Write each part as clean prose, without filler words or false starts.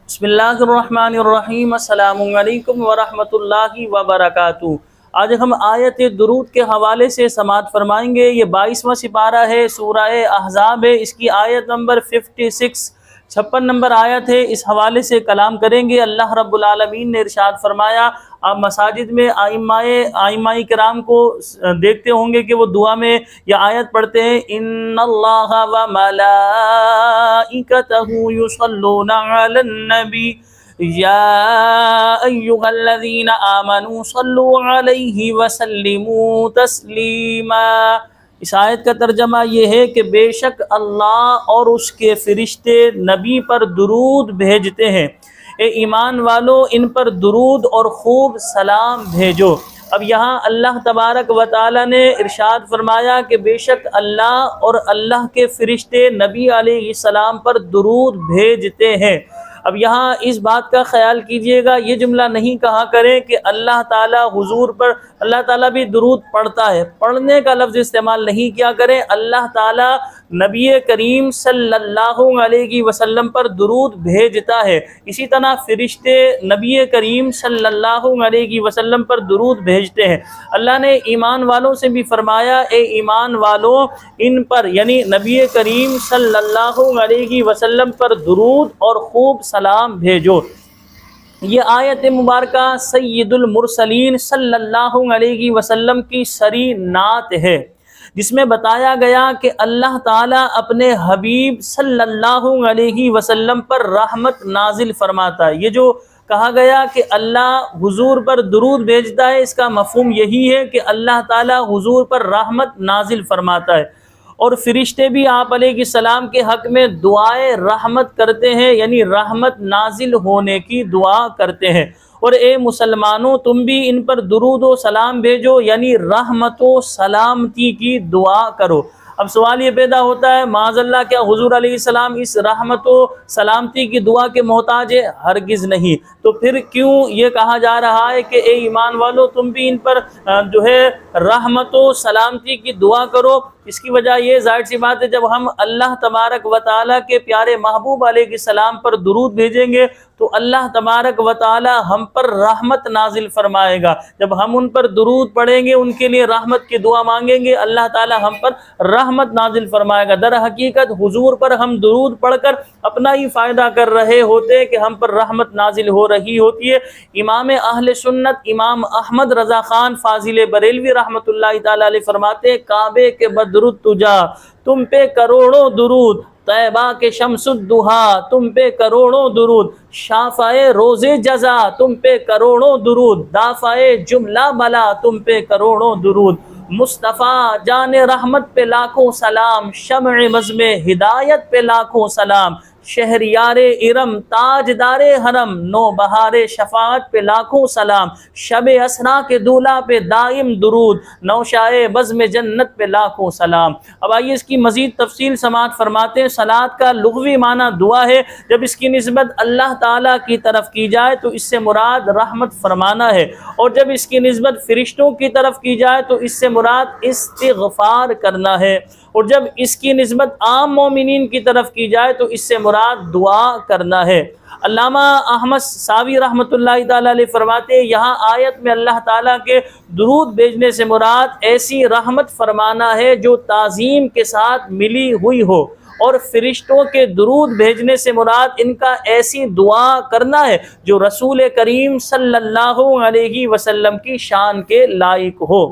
बिस्मिल्लाहिर्रहमानिर्रहीम अस्सलामुअलैकुम वरहमतुल्लाहि वबरकातुहू। आज हम आयत दुरूद के हवाले से समाअत फरमाएंगे। ये 22वां सिपारा है, सूरह अहज़ाब है। इसकी आयत नंबर 56 56 नंबर आयत है। इस हवाले से कलाम करेंगे। अल्लाह रब्बुल आलमीन ने इरशाद फरमाया, आप मसाजिद में आइम्माए किराम को देखते होंगे कि वो दुआ में यह आयत पढ़ते हैं, इन्नल्लाहा व मलाइकतहू युसल्लूना अलन नबी या अय्युहल्लज़ीना आमनू सल्लू अलैहि वसल्लिमू तस्लीमा। इस आयत का तर्जमा ये है कि बेशक अल्लाह और उसके फ़रिश्ते नबी पर दुरूद भेजते हैं। ए ईमान वालों, इन पर दुरूद और खूब सलाम भेजो। अब यहाँ अल्लाह तबारक व तआला ने इरशाद फरमाया कि बेशक अल्लाह और अल्लाह के फ़रिश्ते नबी अलैहिस्सलाम पर दुरूद भेजते हैं। अब यहाँ इस बात का ख्याल कीजिएगा, ये जुमला नहीं कहा करें कि अल्लाह ताला हुजूर पर, अल्लाह ताला भी दुरूद पढ़ता है, पढ़ने का लफ्ज़ इस्तेमाल नहीं किया करें। अल्लाह ताला नबी करीम सल्लल्लाहु अलैहि वसल्लम पर दुरूद भेजता है। इसी तरह फ़रिश्ते नबी करीम सल्लल्लाहु अलैहि वसल्लम पर दुरूद भेजते हैं। अल्लाह ने ईमान वालों से भी फरमाया, ए ईमान वालों, इन पर यानी नबी करीम सल्लल्लाहु अलैहि वसल्लम पर दुरूद और खूब सलाम भेजो। ये आयत मुबारका सय्यदुल मुरसलीन सल्लल्लाहु अलैहि वसल्लम की सरी नात है, जिसमें बताया गया कि अल्लाह ताला अपने हबीब सल्लल्लाहु अलैहि वसल्लम पर रहमत नाजिल फरमाता है। ये जो कहा गया कि अल्लाह हुजूर पर दुरूद भेजता है, इसका मफहूम यही है कि अल्लाह ताला हुजूर पर रहमत नाजिल फरमाता है। और फ़रिश्ते भी आप अलैहिस्सलाम के हक़ में दुआए रहमत करते हैं, यानी रहमत नाजिल होने की दुआ करते हैं। और ए मुसलमानों, तुम भी इन पर दुरूद व सलाम भेजो, यानी रहमत व सलामती की दुआ करो। अब सवाल ये पैदा होता है, माज़अल्लाह क्या हुजूर अलैहिस्सलाम इस रहमत व सलामती की दुआ के मोहताज है? हरगिज़ नहीं। तो फिर क्यों ये कहा जा रहा है कि ए ईमान वालों, तुम भी इन पर जो है रहमत व सलामती की दुआ करो? इसकी वजह ये जाहिर सी बात है, जब हम अल्लाह तबारक व तआला के प्यारे महबूब अलैहिस्सलाम पर दुरूद भेजेंगे तो अल्लाह तबारक व तआला हम पर रहमत नाजिल फरमाएगा। जब हम उन पर दुरूद पढ़ेंगे, उनके लिए रहमत की दुआ मांगेंगे, अल्लाह ताला हम पर रहमत नाजिल फरमाएगा। दर हकीकत हुजूर पर हम दुरूद पढ़कर अपना ही फ़ायदा कर रहे होते हैं कि हम पर रहमत नाजिल हो रही होती है। इमाम अहले सुन्नत इमाम अहमद रज़ा ख़ान फ़ाज़िल बरेलवी रहमतुल्लाहि ताला अलैह फरमाते, काबे के बदरुद तुजा तुम पे करोड़ों दुरूद, तैबा के शम्सुद्दुहा तुम पे करोड़ों दुरूद, शाफ़ाए रोज़े जज़ा तुम पे करोड़ों दुरूद, दाफ़ाए जुमला बला तुम पे करोड़ों दुरूद, मुस्तफ़ा जाने रहमत पे लाखों सलाम, शम्अ मज़्मे हिदायत पे लाखों सलाम, शहरियारे इरम ताजदारे हरम, नो बहारे शफाअत पे लाखों सलाम, शबे असरा के दूल्हा पे दाइम दुरूद, नौशाए बज़्म जन्नत पे लाखों सलाम। अब आइए इसकी मज़ीद तफसील समाअत फरमाते हैं। सलात का लुग़वी माना दुआ है। जब इसकी निस्बत अल्लाह ताला की तरफ की जाए तो इससे मुराद रहमत फरमाना है, और जब इसकी निस्बत फ़रिश्तों की तरफ की जाए तो इससे मुराद इस्तिग़फ़ार करना है, और जब इसकी निस्बत आम मोमिनीन की तरफ की जाए तो इससे मुराद दुआ करना है। अल्लामा अहमद सावी रहमतुल्लाहि ताला अलैह फरमाते हैं, यहाँ आयत में अल्लाह ताला के दुरूद भेजने से मुराद ऐसी रहमत फरमाना है जो ताज़ीम के साथ मिली हुई हो, और फ़रिश्तों के दुरूद भेजने से मुराद इनका ऐसी दुआ करना है जो रसूल करीम सल्लल्लाहु अलैहि वसल्लम की शान के लायक हो।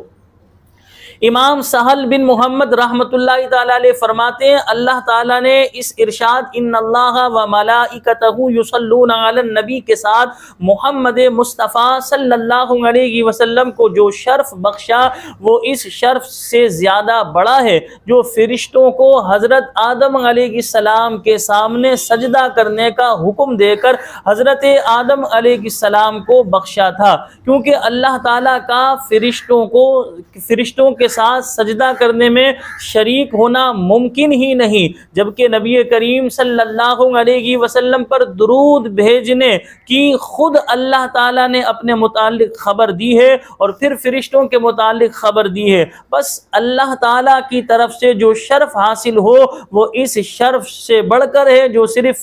इमाम सहल बिन मोहम्मद रहमतुल्लाहि ताला अलैह फरमाते हैं, अल्लाह ताला ने इस इरशाद इन्नल्लाहा व मलाइकतहू युसल्लूना अलन नबी के साथ मोहम्मद मुस्तफ़ा सल्लल्लाहु अलैहि वसल्लम को जो शर्फ बख्शा, वो इस शर्फ से ज़्यादा बड़ा है जो फ़रिश्तों को हज़रत आदम अलैहिस्सलाम के सामने सजदा करने का हुक्म देकर हज़रत आदम अलैहिस्सलाम को बख्शा था। क्योंकि अल्लाह ताला का फ़रिश्तों के साथ सजदा करने में शरीक होना मुमकिन ही नहीं, जबकि नबी करीम सल्लल्लाहु अलैहि वसल्लम पर दुरूद भेजने की खुद अल्लाह ताला ने अपने मुताल्लिक खबर दी है और फिर फरिश्तों के मुताल्लिक खबर दी है। बस अल्लाह ताला की तरफ से जो शर्फ हासिल हो वो इस शर्फ से बढ़कर है जो सिर्फ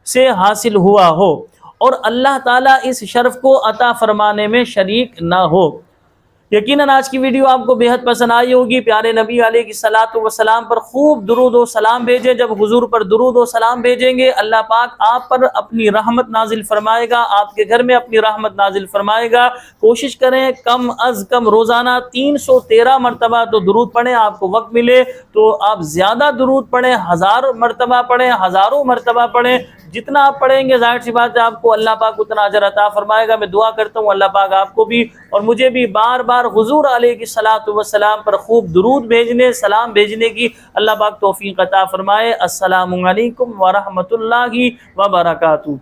से हासिल हुआ हो और अल्लाह ताला इस शर्फ को अता फरमाने में शरीक ना हो। यकीनन आज की वीडियो आपको बेहद पसंद आई होगी। प्यारे नबी अलैहिस्सलातु वस्सलाम पर खूब दुरूद व सलाम भेजें। जब हुजूर पर दुरूद व सलाम भेजेंगे अल्लाह पाक आप पर अपनी रहमत नाजिल फरमाएगा, आपके घर में अपनी रहमत नाजिल फरमाएगा। कोशिश करें कम अज कम रोज़ाना 313 मरतबा तो दुरूद पढ़ें। आपको वक्त मिले तो आप ज़्यादा दुरूद पढ़ें, 1000 मरतबा पढ़ें, हज़ारों मरतबा पढ़ें। जितना आप पढ़ेंगे जाहिर सी बात है आपको अल्लाह पाक उतना अजर अता फरमाएगा। मैं दुआ करता हूँ अल्लाह पाक आपको भी और मुझे भी बार बार हुजूर अलैहिस्सलातु वस्सलाम पर खूब दुरूद भेजने, सलाम भेजने की अल्लाह पाक तौफीक अता फरमाए। अस्सलामु अलैकुम व रहमतुल्लाहि व बरकातुहू।